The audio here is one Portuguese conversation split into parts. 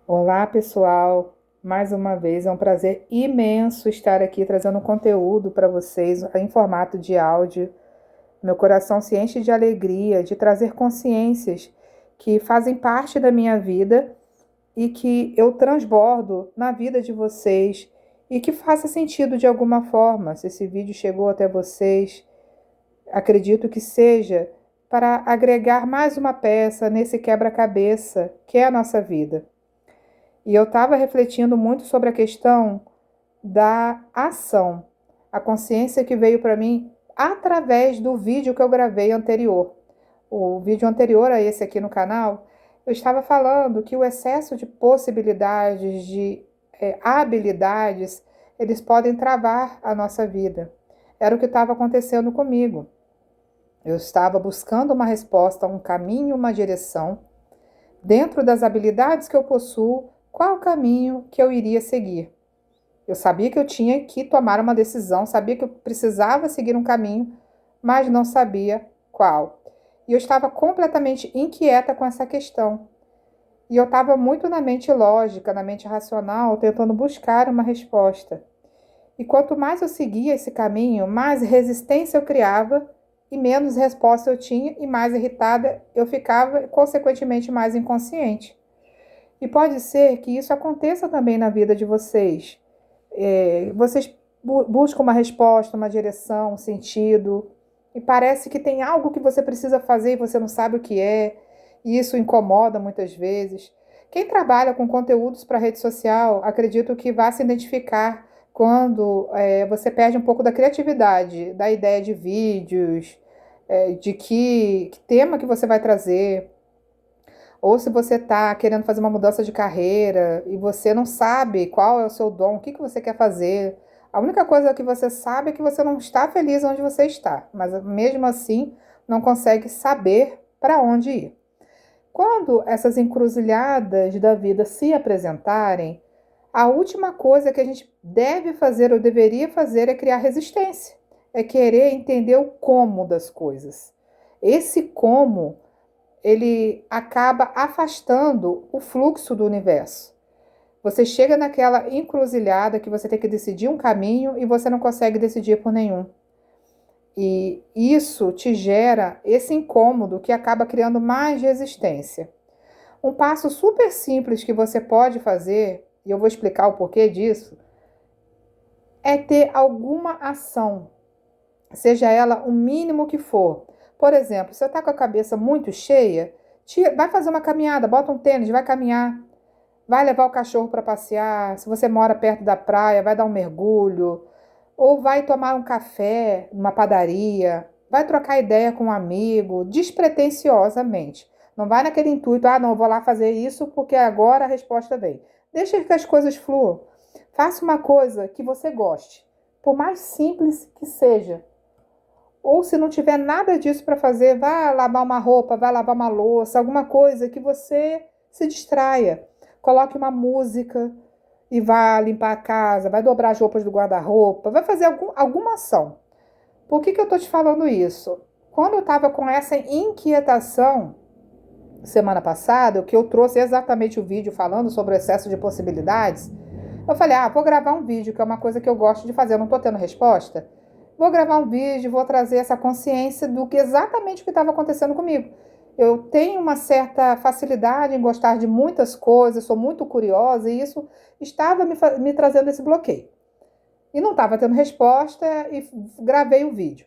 Olá, pessoal. Mais uma vez é um prazer imenso estar aqui trazendo conteúdo para vocês em formato de áudio. Meu coração se enche de alegria de trazer consciências que fazem parte da minha vida e que eu transbordo na vida de vocês e que faça sentido de alguma forma. Se esse vídeo chegou até vocês, acredito que seja para agregar mais uma peça nesse quebra-cabeça que é a nossa vida. E eu estava refletindo muito sobre a questão da ação, a consciência que veio para mim através do vídeo que eu gravei anterior. O vídeo anterior a esse aqui no canal, eu estava falando que o excesso de possibilidades, de habilidades, eles podem travar a nossa vida. Era o que estava acontecendo comigo. Eu estava buscando uma resposta, um caminho, uma direção, dentro das habilidades que eu possuo, qual o caminho que eu iria seguir. Eu sabia que eu tinha que tomar uma decisão, sabia que eu precisava seguir um caminho, mas não sabia qual. E eu estava completamente inquieta com essa questão. E eu estava muito na mente lógica, na mente racional, tentando buscar uma resposta. E quanto mais eu seguia esse caminho, mais resistência eu criava e menos resposta eu tinha e mais irritada eu ficava, e consequentemente mais inconsciente. E pode ser que isso aconteça também na vida de vocês. Vocês buscam uma resposta, uma direção, um sentido, e parece que tem algo que você precisa fazer e você não sabe o que é, e isso incomoda muitas vezes. Quem trabalha com conteúdos para rede social, acredito que vai se identificar quando você perde um pouco da criatividade, da ideia de vídeos, de que tema que você vai trazer. Ou se você está querendo fazer uma mudança de carreira e você não sabe qual é o seu dom, o que que você quer fazer. A única coisa que você sabe é que você não está feliz onde você está, mas mesmo assim não consegue saber para onde ir. Quando essas encruzilhadas da vida se apresentarem, a última coisa que a gente deve fazer ou deveria fazer é criar resistência, é querer entender o como das coisas. Esse como ele acaba afastando o fluxo do universo. Você chega naquela encruzilhada que você tem que decidir um caminho e você não consegue decidir por nenhum. E isso te gera esse incômodo que acaba criando mais resistência. Um passo super simples que você pode fazer, e eu vou explicar o porquê disso, é ter alguma ação, seja ela o mínimo que for. Por exemplo, se você está com a cabeça muito cheia, vai fazer uma caminhada, bota um tênis, vai caminhar, vai levar o cachorro para passear. Se você mora perto da praia, vai dar um mergulho, ou vai tomar um café numa padaria, vai trocar ideia com um amigo, despretensiosamente. Não vai naquele intuito, não, eu vou lá fazer isso porque agora a resposta vem. Deixa que as coisas fluam. Faça uma coisa que você goste, por mais simples que seja. Ou se não tiver nada disso para fazer, vá lavar uma roupa, vá lavar uma louça, alguma coisa que você se distraia. Coloque uma música e vá limpar a casa, vai dobrar as roupas do guarda-roupa, vai fazer alguma ação. Por que eu estou te falando isso? Quando eu estava com essa inquietação, semana passada, o que eu trouxe exatamente o vídeo falando sobre o excesso de possibilidades, eu falei, vou gravar um vídeo, que é uma coisa que eu gosto de fazer, eu não estou tendo resposta. Vou gravar um vídeo, vou trazer essa consciência do que exatamente o que estava acontecendo comigo. Eu tenho uma certa facilidade em gostar de muitas coisas, sou muito curiosa e isso estava me trazendo esse bloqueio. E não estava tendo resposta e gravei o vídeo.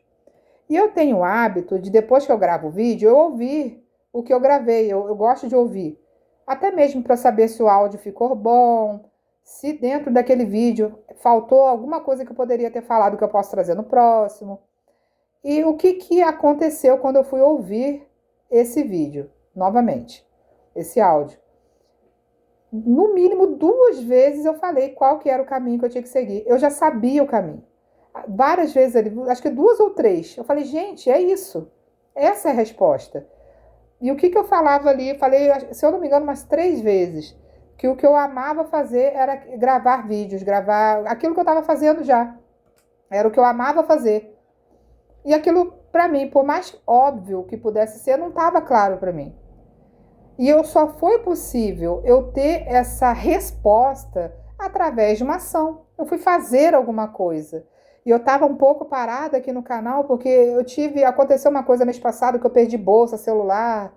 E eu tenho o hábito de, depois que eu gravo o vídeo, eu ouvir o que eu gravei, eu gosto de ouvir. Até mesmo para saber se o áudio ficou bom, se dentro daquele vídeo faltou alguma coisa que eu poderia ter falado que eu posso trazer no próximo. E o que aconteceu quando eu fui ouvir esse vídeo, novamente, esse áudio. No mínimo 2 vezes eu falei qual que era o caminho que eu tinha que seguir. Eu já sabia o caminho. Várias vezes, acho que 2 ou 3, eu falei, gente, é isso. Essa é a resposta. E o que eu falava ali? Falei, se eu não me engano, umas 3 vezes, que o que eu amava fazer era gravar vídeos, gravar aquilo que eu estava fazendo já. Era o que eu amava fazer. E aquilo, para mim, por mais óbvio que pudesse ser, não estava claro para mim. E só foi possível eu ter essa resposta através de uma ação. Eu fui fazer alguma coisa. E eu estava um pouco parada aqui no canal porque aconteceu uma coisa mês passado que eu perdi bolsa, celular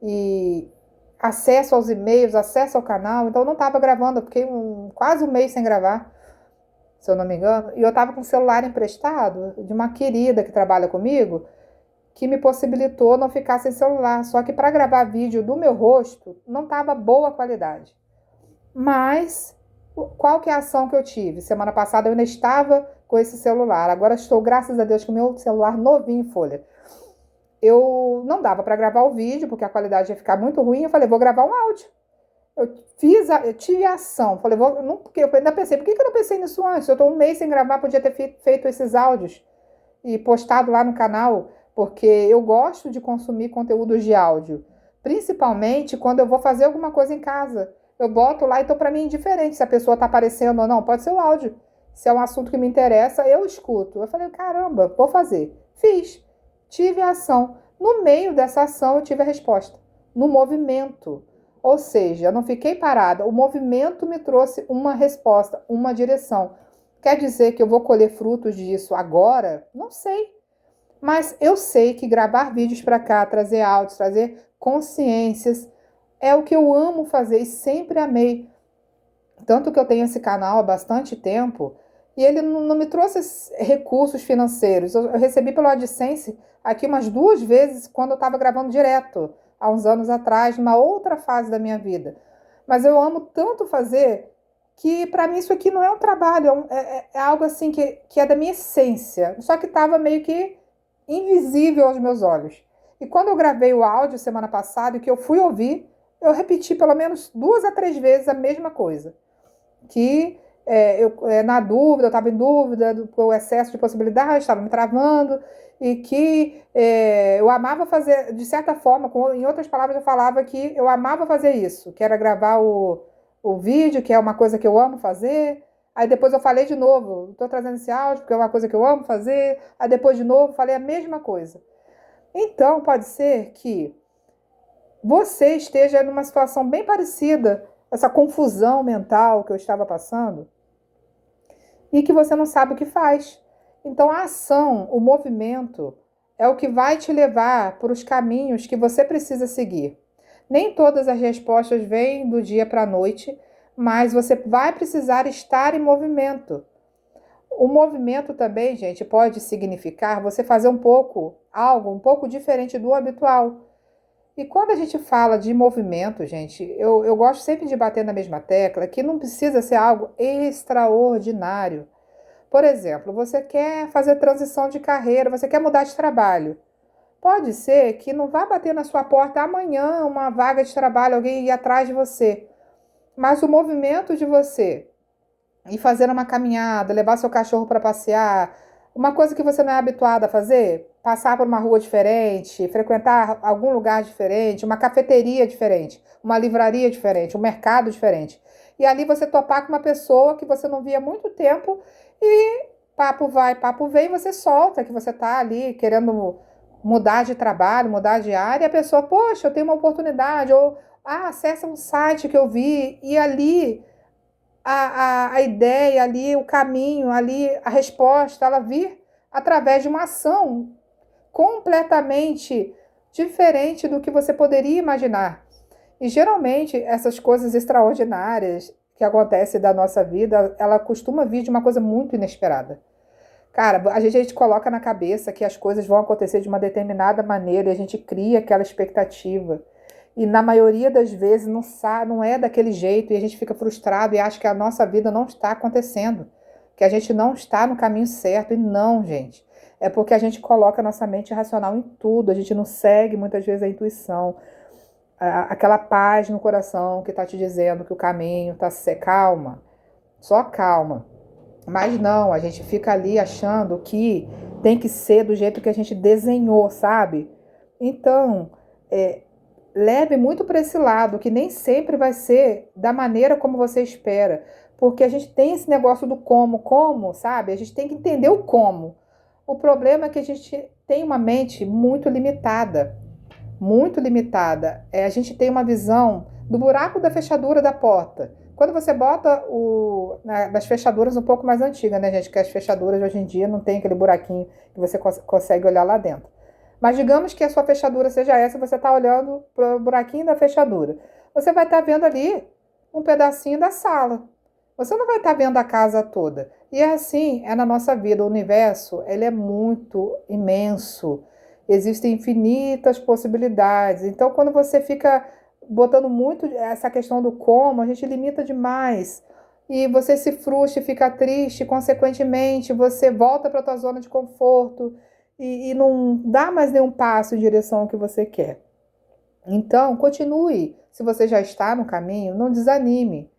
e acesso aos e-mails, acesso ao canal. Então eu não estava gravando, eu fiquei quase um mês sem gravar, se eu não me engano. E eu estava com o celular emprestado de uma querida que trabalha comigo, que me possibilitou não ficar sem celular. Só que para gravar vídeo do meu rosto não estava boa qualidade. Mas qual que é a ação que eu tive? Semana passada eu ainda estava com esse celular. Agora estou, graças a Deus, com o meu celular novinho em folha. Eu não dava para gravar o vídeo, porque a qualidade ia ficar muito ruim. Eu falei, vou gravar um áudio. Eu tive a ação. Falei, porque eu ainda pensei, por que eu não pensei nisso antes? Eu estou um mês sem gravar, podia ter feito esses áudios e postado lá no canal, porque eu gosto de consumir conteúdos de áudio, principalmente quando eu vou fazer alguma coisa em casa. Eu boto lá, então para mim é indiferente se a pessoa está aparecendo ou não, pode ser o áudio. Se é um assunto que me interessa, eu escuto. Eu falei, caramba, vou fazer. Fiz. Tive a ação. No meio dessa ação, eu tive a resposta. No movimento. Ou seja, eu não fiquei parada. O movimento me trouxe uma resposta, uma direção. Quer dizer que eu vou colher frutos disso agora? Não sei. Mas eu sei que gravar vídeos para cá, trazer áudios, trazer consciências, é o que eu amo fazer e sempre amei. Tanto que eu tenho esse canal há bastante tempo e ele não me trouxe recursos financeiros. Eu recebi pelo AdSense aqui umas 2 vezes quando eu estava gravando direto, há uns anos atrás, numa outra fase da minha vida. Mas eu amo tanto fazer que para mim isso aqui não é um trabalho, é algo assim que é da minha essência. Só que estava meio que invisível aos meus olhos. E quando eu gravei o áudio semana passada e que eu fui ouvir, eu repeti pelo menos 2 a 3 vezes a mesma coisa. Que na dúvida, eu estava em dúvida do excesso de possibilidades, estava me travando, e que eu amava fazer, de certa forma, em outras palavras, eu falava que eu amava fazer isso, que era gravar o vídeo, que é uma coisa que eu amo fazer. Aí depois eu falei de novo, estou trazendo esse áudio porque é uma coisa que eu amo fazer. Aí depois de novo falei a mesma coisa. Então pode ser que você esteja numa situação bem parecida, essa confusão mental que eu estava passando, e que você não sabe o que faz. Então a ação, o movimento, é o que vai te levar para os caminhos que você precisa seguir. Nem todas as respostas vêm do dia para a noite, mas você vai precisar estar em movimento. O movimento também, gente, pode significar você fazer algo um pouco diferente do habitual. E quando a gente fala de movimento, gente, eu gosto sempre de bater na mesma tecla, que não precisa ser algo extraordinário. Por exemplo, você quer fazer transição de carreira, você quer mudar de trabalho. Pode ser que não vá bater na sua porta amanhã uma vaga de trabalho, alguém ir atrás de você. Mas o movimento de você ir fazer uma caminhada, levar seu cachorro para passear, uma coisa que você não é habituado a fazer, passar por uma rua diferente, frequentar algum lugar diferente, uma cafeteria diferente, uma livraria diferente, um mercado diferente. E ali você topar com uma pessoa que você não via há muito tempo e papo vai, papo vem, você solta que você está ali querendo mudar de trabalho, mudar de área, e a pessoa, poxa, eu tenho uma oportunidade, ou acessa um site que eu vi, e ali a ideia, ali o caminho, ali a resposta, ela vir através de uma ação completamente diferente do que você poderia imaginar. E geralmente essas coisas extraordinárias que acontecem da nossa vida, ela costuma vir de uma coisa muito inesperada. Cara, a gente coloca na cabeça que as coisas vão acontecer de uma determinada maneira e a gente cria aquela expectativa. E na maioria das vezes não é daquele jeito e a gente fica frustrado e acha que a nossa vida não está acontecendo, que a gente não está no caminho certo. E não, gente. É porque a gente coloca a nossa mente racional em tudo, a gente não segue muitas vezes a intuição, aquela paz no coração que está te dizendo que o caminho está... Calma, só calma. Mas não, a gente fica ali achando que tem que ser do jeito que a gente desenhou, sabe? Então, leve muito para esse lado, que nem sempre vai ser da maneira como você espera. Porque a gente tem esse negócio do como, sabe? A gente tem que entender o como. O problema é que a gente tem uma mente muito limitada. muito limitada. A gente tem uma visão do buraco da fechadura da porta. Quando você bota nas fechaduras um pouco mais antigas, né, gente? Que as fechaduras hoje em dia não tem aquele buraquinho que você consegue olhar lá dentro. Mas digamos que a sua fechadura seja essa, você está olhando para o buraquinho da fechadura. Você vai estar vendo ali um pedacinho da sala. Você não vai estar vendo a casa toda. E é assim, é na nossa vida. O universo, ele é muito imenso. Existem infinitas possibilidades. Então, quando você fica botando muito essa questão do como, a gente limita demais. E você se frustra, fica triste, consequentemente, você volta para a tua zona de conforto e não dá mais nenhum passo em direção ao que você quer. Então, continue. Se você já está no caminho, não desanime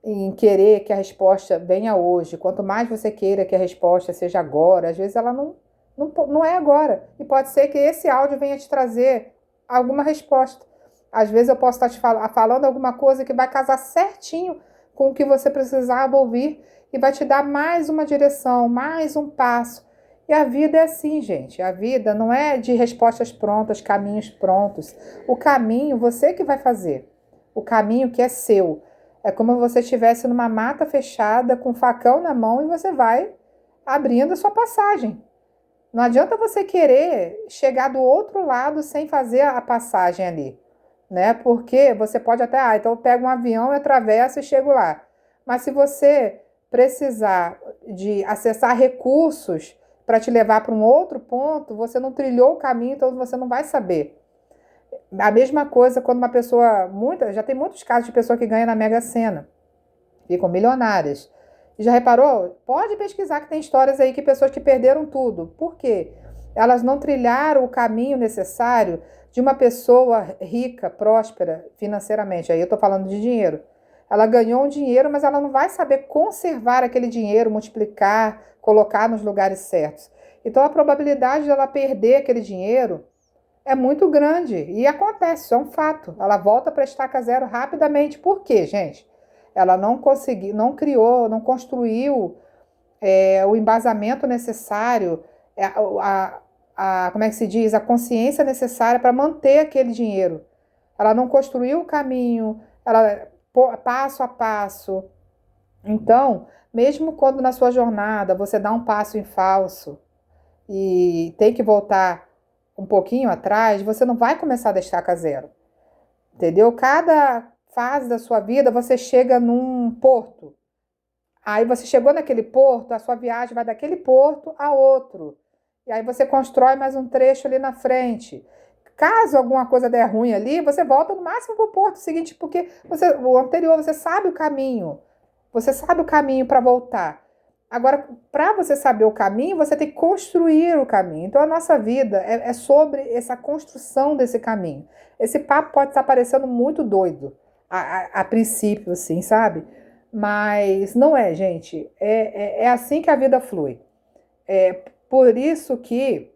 em querer que a resposta venha hoje. Quanto mais você queira que a resposta seja agora, às vezes ela não é agora. E pode ser que esse áudio venha te trazer alguma resposta. Às vezes eu posso estar te falando alguma coisa que vai casar certinho com o que você precisava ouvir e vai te dar mais uma direção, mais um passo. E a vida é assim, gente. A vida não é de respostas prontas, caminhos prontos. O caminho você que vai fazer. O caminho que é seu. É como se você estivesse numa mata fechada, com um facão na mão, e você vai abrindo a sua passagem. Não adianta você querer chegar do outro lado sem fazer a passagem ali, né? Porque você pode até, então eu pego um avião, eu atravesso e chego lá. Mas se você precisar de acessar recursos para te levar para um outro ponto, você não trilhou o caminho, então você não vai saber. A mesma coisa quando uma pessoa, já tem muitos casos de pessoa que ganha na Mega Sena, ficam milionárias. E já reparou? Pode pesquisar que tem histórias aí que pessoas que perderam tudo. Por quê? Elas não trilharam o caminho necessário de uma pessoa rica, próspera financeiramente. Aí eu estou falando de dinheiro. Ela ganhou um dinheiro, mas ela não vai saber conservar aquele dinheiro, multiplicar, colocar nos lugares certos. Então a probabilidade dela perder aquele dinheiro é muito grande. E acontece, isso é um fato. Ela volta para a estaca zero rapidamente. Por quê, gente? Ela não conseguiu, não criou, não construiu o embasamento necessário, como é que se diz? A consciência necessária para manter aquele dinheiro. Ela não construiu o caminho, passo a passo. Então, mesmo quando na sua jornada você dá um passo em falso e tem que voltar um pouquinho atrás, você não vai começar da estaca zero. Entendeu? Cada fase da sua vida você chega num porto. Aí você chegou naquele porto, a sua viagem vai daquele porto a outro. E aí você constrói mais um trecho ali na frente. Caso alguma coisa der ruim ali, você volta no máximo para o porto seguinte, porque o anterior, você sabe o caminho. Você sabe o caminho para voltar. Agora, para você saber o caminho, você tem que construir o caminho. Então, a nossa vida é sobre essa construção desse caminho. Esse papo pode estar parecendo muito doido, a princípio, assim, sabe? Mas não é, gente. É assim que a vida flui. Por isso que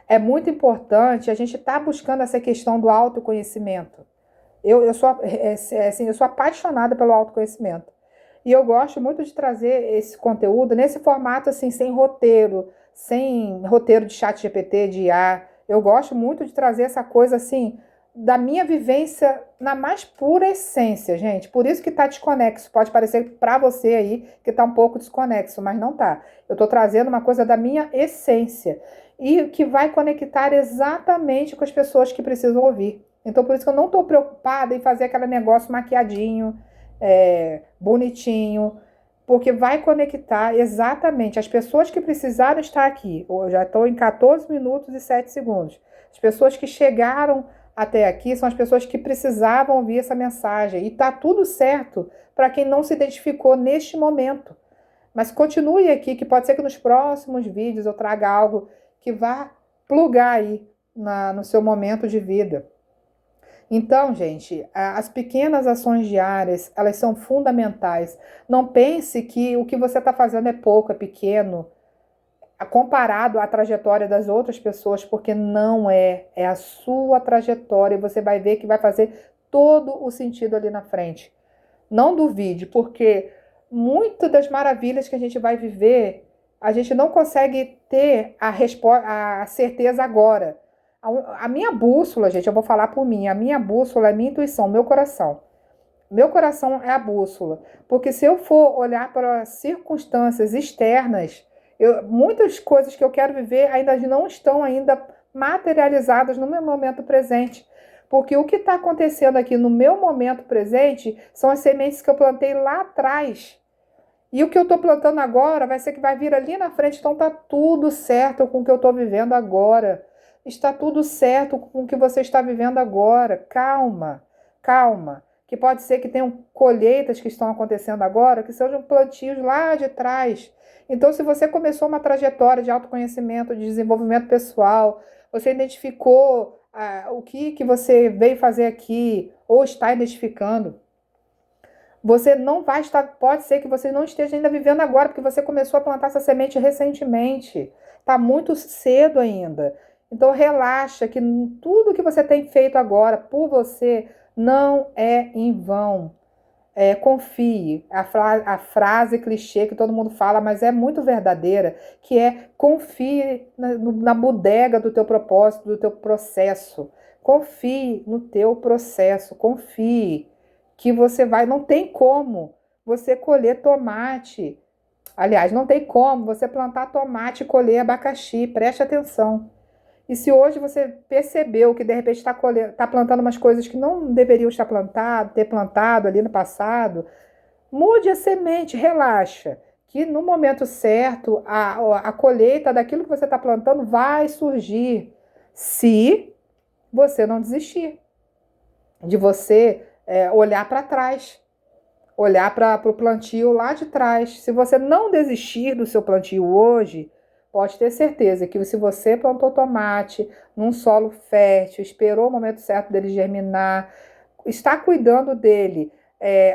é muito importante a gente estar buscando essa questão do autoconhecimento. Eu sou apaixonada pelo autoconhecimento. E eu gosto muito de trazer esse conteúdo nesse formato, assim, sem roteiro de chat GPT, de IA. Eu gosto muito de trazer essa coisa, assim, da minha vivência na mais pura essência, gente. Por isso que tá desconexo. Pode parecer para você aí que tá um pouco desconexo, mas não tá. Eu tô trazendo uma coisa da minha essência e que vai conectar exatamente com as pessoas que precisam ouvir. Então, por isso que eu não tô preocupada em fazer aquele negócio maquiadinho, bonitinho, porque vai conectar exatamente as pessoas que precisaram estar aqui. Eu já estou em 14 minutos e 7 segundos. As pessoas que chegaram até aqui são as pessoas que precisavam ouvir essa mensagem. E está tudo certo para quem não se identificou neste momento. Mas continue aqui, que pode ser que nos próximos vídeos eu traga algo que vá plugar aí no seu momento de vida. Então, gente, as pequenas ações diárias, elas são fundamentais. Não pense que o que você está fazendo é pouco, é pequeno, comparado à trajetória das outras pessoas, porque não é. É a sua trajetória e você vai ver que vai fazer todo o sentido ali na frente. Não duvide, porque muitas das maravilhas que a gente vai viver, a gente não consegue ter a certeza agora. A minha bússola, gente, eu vou falar por mim, a minha bússola é a minha intuição, meu coração. Meu coração é a bússola, porque se eu for olhar para circunstâncias externas, muitas coisas que eu quero viver ainda não estão ainda materializadas no meu momento presente. Porque o que está acontecendo aqui no meu momento presente são as sementes que eu plantei lá atrás. E o que eu estou plantando agora vai ser que vai vir ali na frente. Então está tudo certo com o que eu estou vivendo agora. Está tudo certo com o que você está vivendo agora. Calma, calma. Que pode ser que tenham colheitas que estão acontecendo agora, que sejam plantios lá de trás. Então, se você começou uma trajetória de autoconhecimento, de desenvolvimento pessoal, você identificou o que você veio fazer aqui, ou está identificando, você não vai estar, pode ser que você não esteja ainda vivendo agora, porque você começou a plantar essa semente recentemente. Está muito cedo ainda. Então relaxa que tudo que você tem feito agora por você não é em vão. Confie. A frase clichê que todo mundo fala, mas é muito verdadeira, que é confie na bodega do teu propósito, do teu processo. Confie no teu processo, confie que você vai, não tem como você colher tomate. Aliás, não tem como você plantar tomate e colher abacaxi. Preste atenção. E se hoje você percebeu que de repente está plantando umas coisas que não deveriam estar ter plantado ali no passado, mude a semente, relaxa. Que no momento certo, a colheita daquilo que você está plantando vai surgir. Se você não desistir. De você olhar para trás. Olhar para o plantio lá de trás. Se você não desistir do seu plantio hoje, pode ter certeza que se você plantou tomate num solo fértil, esperou o momento certo dele germinar, está cuidando dele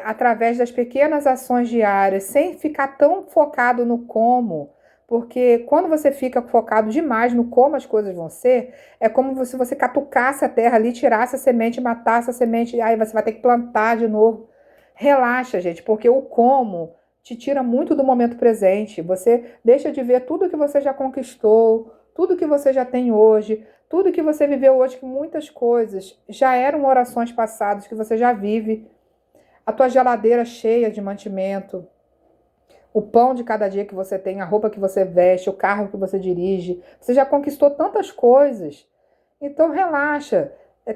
através das pequenas ações diárias, sem ficar tão focado no como, porque quando você fica focado demais no como as coisas vão ser, é como se você catucasse a terra ali, tirasse a semente, matasse a semente, e aí você vai ter que plantar de novo. Relaxa, gente, porque o como te tira muito do momento presente. Você deixa de ver tudo que você já conquistou, tudo que você já tem hoje, tudo que você viveu hoje, que muitas coisas já eram orações passadas que você já vive. A tua geladeira cheia de mantimento, o pão de cada dia que você tem, a roupa que você veste, o carro que você dirige. Você já conquistou tantas coisas. Então relaxa,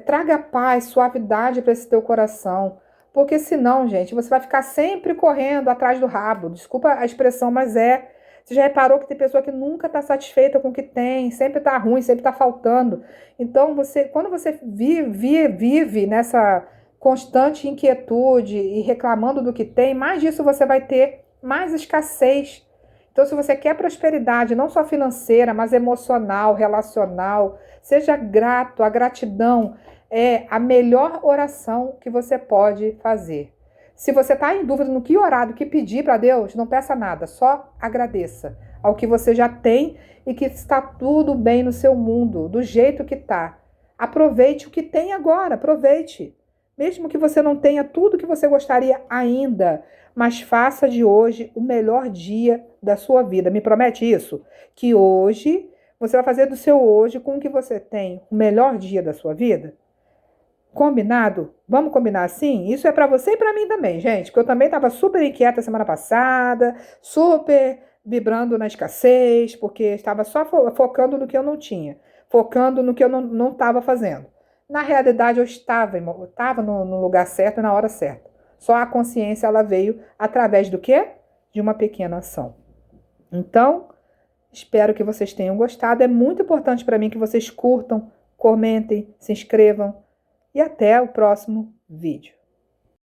traga paz, suavidade para esse teu coração. Porque senão, gente, você vai ficar sempre correndo atrás do rabo. Desculpa a expressão, mas é. Você já reparou que tem pessoa que nunca está satisfeita com o que tem, sempre está ruim, sempre está faltando. Então, quando você vive nessa constante inquietude e reclamando do que tem, mais disso você vai ter, mais escassez. Então, se você quer prosperidade, não só financeira, mas emocional, relacional, seja grato. A gratidão é a melhor oração que você pode fazer. Se você está em dúvida no que orar, do que pedir para Deus, não peça nada, só agradeça ao que você já tem e que está tudo bem no seu mundo, do jeito que está. Aproveite o que tem agora, aproveite. Mesmo que você não tenha tudo que você gostaria ainda, mas faça de hoje o melhor dia da sua vida. Me promete isso? Que hoje você vai fazer do seu hoje com o que você tem o melhor dia da sua vida? Combinado? Vamos combinar assim? Isso é para você e para mim também, gente, porque eu também estava super inquieta semana passada, super vibrando na escassez, porque estava só focando no que eu não tinha, focando no que eu não estava fazendo. Na realidade, eu estava no lugar certo e na hora certa. Só a consciência ela veio através do quê? De uma pequena ação. Então, espero que vocês tenham gostado. É muito importante para mim que vocês curtam, comentem, se inscrevam. E até o próximo vídeo.